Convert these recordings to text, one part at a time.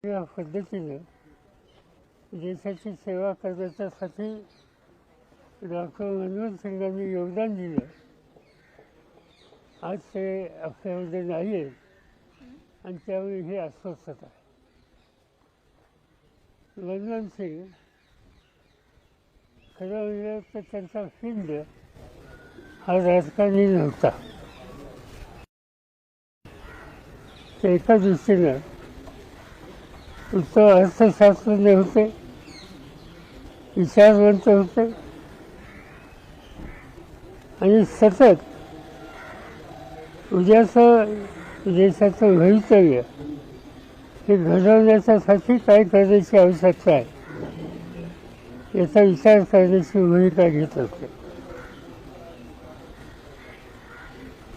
या पद्धतीने देशाची सेवा करण्यासाठी डॉक्टर मनमोहन सिंगांनी योगदान दिलं. आज ते आपल्यामध्ये नाही आहे आणि त्यावेळी ही अस्वस्थता आहे. मनमोहन सिंग खरं म्हणजे तर त्यांचा फिंड हा राजकारणी नव्हता. ते एका दृष्टीनं उत्तम अर्थशास्त्रज्ञ होते, विचारवंत होते आणि सतत उद्याचं देशाचं भवितव्य हे घडवण्यासाठी काय करण्याची आवश्यकता आहे याचा विचार करण्याची भूमिका घेत असते.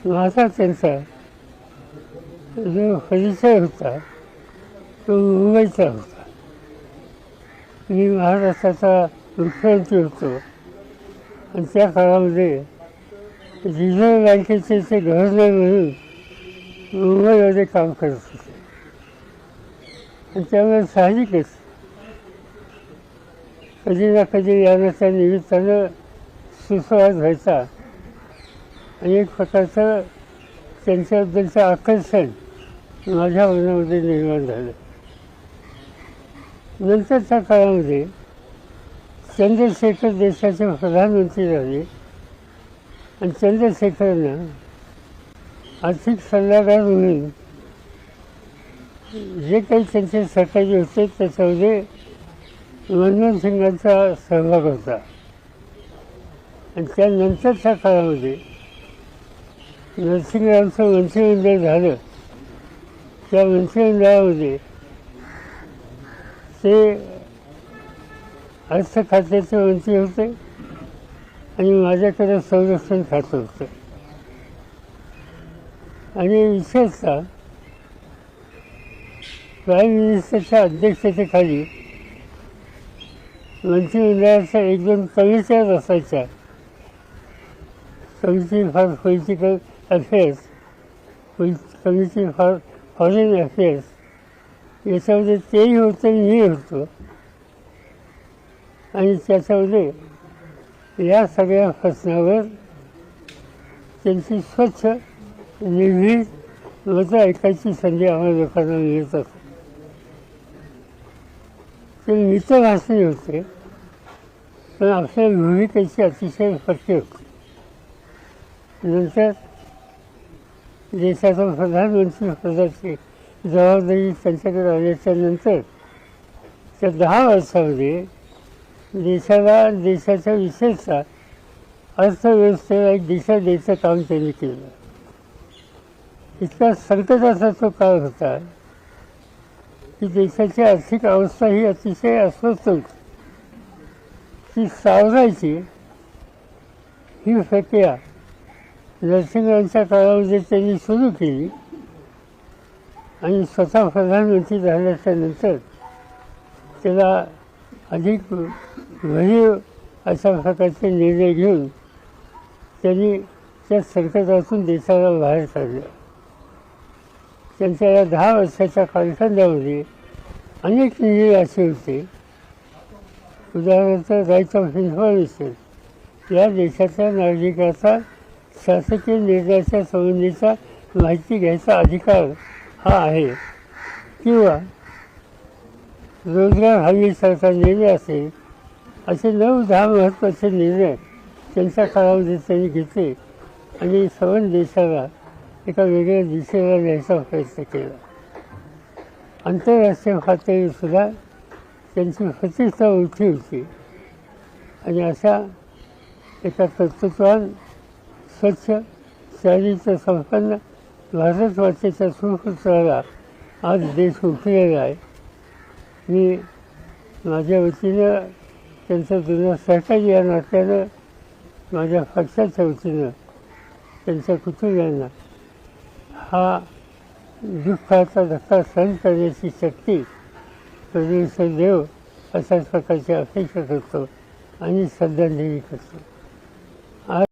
माझा त्यांचा जो परिचय होता तो मुंबईचा होता. मी महाराष्ट्राचा मुख्यमंत्री होतो आणि त्या काळामध्ये रिझर्व्ह बँकेचे ते गव्हर्नर म्हणून मुंबईमध्ये काम करत होते आणि त्यामुळे साहजिकच कधी ना कधी याच्या निमित्तानं सुसंवाद व्हायचा आणि एक प्रकारचं त्यांच्याबद्दलचं आकर्षण माझ्या मनामध्ये निर्माण झालं. नंतरच्या काळामध्ये चंद्रशेखर देशाचे प्रधानमंत्री झाले आणि चंद्रशेखरनं आर्थिक सल्लागार म्हणून जे काही त्यांचे सहकारी होते त्याच्यामध्ये मनमोहन सिंगांचा सहभाग होता. आणि त्यानंतरच्या काळामध्ये नरसिंगरावचं मंत्रिमंडळ झालं. त्या मंत्रिमंडळामध्ये ते अर्थ खात्याचे मंत्री होते आणि माझ्याकडे संरक्षण खातं होतं. आणि विशेषतः प्राईम मिनिस्टरच्या अध्यक्षतेखाली मंत्रिमंडळाच्या एक दोन कमिट्या असायच्या. Committee for political affairs, committee for foreign affairs, याच्यामध्ये तेही होतं मी होतो. आणि त्याच्यामध्ये या सगळ्या प्रश्नावर त्यांची स्वच्छ निर्भीड मतं ऐकायची संधी आम्हाला लोकांना मिळत असते. ते मितभाषी होते पण आपल्या भूमिकेची अतिशय पक्की होती. नंतर देशाचा प्रधानमंत्री पदाची जबाबदारी त्यांच्याकडे आल्याच्या नंतर त्या 10 वर्षामध्ये देशाच्या विशेषतः अर्थव्यवस्थेला एक दिशा द्यायचं काम त्यांनी केलं. इतका संकटाचा तो काळ होता की देशाची आर्थिक अवस्था ही अतिशय अस्वस्थ होती. ती सावरायची ही प्रक्रिया नरसिंगरावांच्या काळामध्ये त्यांनी सुरू केली आणि स्वतः प्रधानमंत्री झाल्याच्या नंतर त्याला अधिक भरीव अशा प्रकारचे निर्णय घेऊन त्यांनी त्या संकटातून देशाला बाहेर काढलं. त्यांच्या या 10 वर्षाच्या कालखंडामध्ये अनेक निर्णय असे होते. उदाहरणार्थ राईट ऑफ इन्फॉर्मेशन, या देशाच्या नागरिकाचा शासकीय निर्णयाच्या संबंधीचा माहिती घ्यायचा अधिकार हा आहे. किंवा रोजगार हमीसारखा निर्णय असेल, असे 9-10 महत्त्वाचे निर्णय त्यांच्या काळामध्ये त्यांनी घेतले आणि संपूर्ण देशाला एका वेगळ्या दिशेला न्यायचा प्रयत्न केला. आंतरराष्ट्रीय पातळीवरसुद्धा त्यांची प्रतिष्ठा मोठी होती. आणि अशा एका कर्तृत्वान स्वच्छ चारित्र्य संपन्न भारतमातेच्या सुपुत्राला आज देश उठलेला आहे. मी माझ्या वतीनं त्यांचं जुनं सहकारी या नात्यानं, माझ्या पक्षाच्या वतीनं त्यांच्या कुटुंबियांना हा दुःखाचा धक्का सहन करण्याची शक्ती परमेश्वर देव अशाच प्रकारची अपेक्षा करतो आणि श्रद्धांजली करतो.